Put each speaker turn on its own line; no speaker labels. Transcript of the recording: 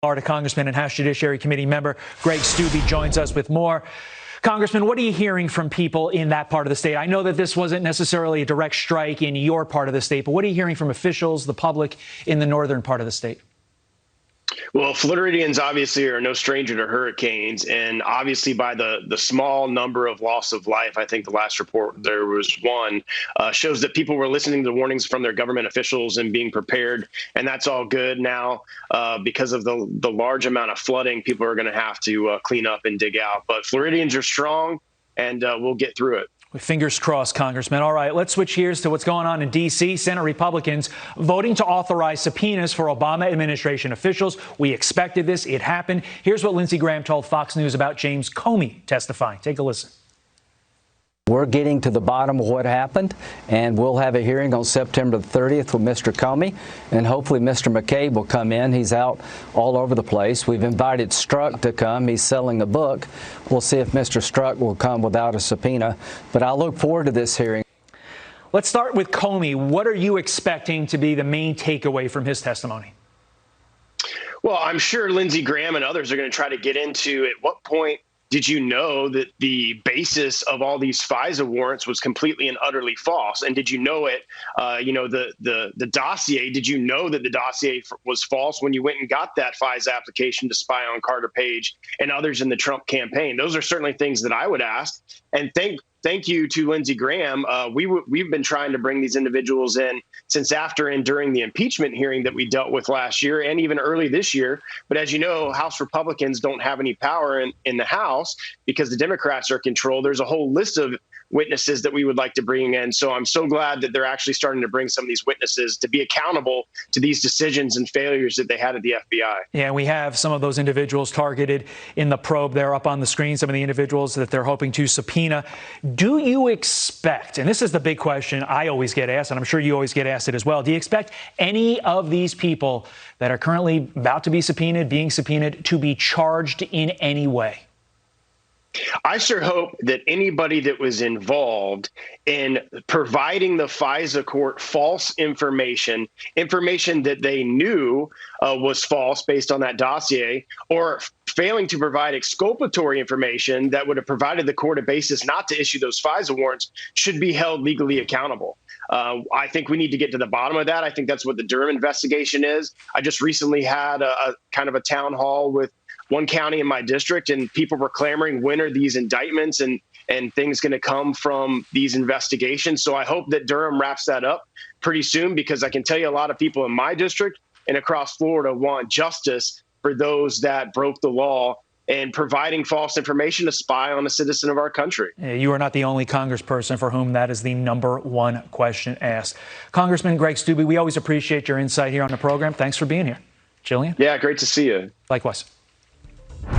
Florida Congressman and House Judiciary Committee member Greg Steube joins us with more. Congressman, what are you hearing from people in that part of the state? I know that this wasn't necessarily a direct strike in your part of the state, but what are you hearing from officials, the public in the northern part of the state?
Well, Floridians obviously are no stranger to hurricanes, and obviously by the small number of loss of life, I think the last report there was one, shows that people were listening to warnings from their government officials and being prepared, and that's all good now. Because of the large amount of flooding, people are going to have to clean up and dig out. But Floridians are strong, and we'll get through it.
With fingers crossed, Congressman. All right, let's switch gears to what's going on in D.C. Senate Republicans voting to authorize subpoenas for Obama administration officials. We expected this. It happened. Here's what Lindsey Graham told Fox News about James Comey testifying. Take a listen.
We're getting to the bottom of what happened, and we'll have a hearing on September 30th with Mr. Comey, and hopefully Mr. McCabe will come in. He's out all over the place. We've invited Strzok to come. He's selling a book. We'll see if Mr. Strzok will come without a subpoena, but I look forward to this hearing.
Let's start with Comey. What are you expecting to be the main takeaway from his testimony?
Well, I'm sure Lindsey Graham and others are going to try to get into at what point did you know that the basis of all these FISA warrants was completely and utterly false? And did you know it? The dossier, did you know that the dossier was false when you went and got that FISA application to spy on Carter Page and others in the Trump campaign? Those are certainly things that I would ask. And thank you to Lindsey Graham. We've been trying to bring these individuals in since after and during the impeachment hearing that we dealt with last year and even early this year. But as you know, House Republicans don't have any power in the House because the Democrats are in control. There's a whole list of witnesses that we would like to bring in. So I'm so glad that they're actually starting to bring some of these witnesses to be accountable to these decisions and failures that they had at the FBI.
Yeah, we have some of those individuals targeted in the probe there up on the screen, some of the individuals that they're hoping to subpoena. Do you expect, and this is the big question I always get asked, and I'm sure you always get asked it as well, do you expect any of these people that are currently about to be subpoenaed, being subpoenaed, to be charged in any way?
I sure hope that anybody that was involved in providing the FISA court false information that they knew was false based on that dossier, or failing to provide exculpatory information that would have provided the court a basis not to issue those FISA warrants, should be held legally accountable. I think we need to get to the bottom of that. I think that's what the Durham investigation is. I just recently had a kind of a town hall with one county in my district, and people were clamoring, when are these indictments and things going to come from these investigations? So I hope that Durham wraps that up pretty soon, because I can tell you a lot of people in my district and across Florida want justice for those that broke the law and providing false information to spy on a citizen of our country.
You are not the only congressperson for whom that is the number one question asked. Congressman Greg Steube, we always appreciate your insight here on the program. Thanks for being here. Jillian?
Yeah, great to see you.
Likewise.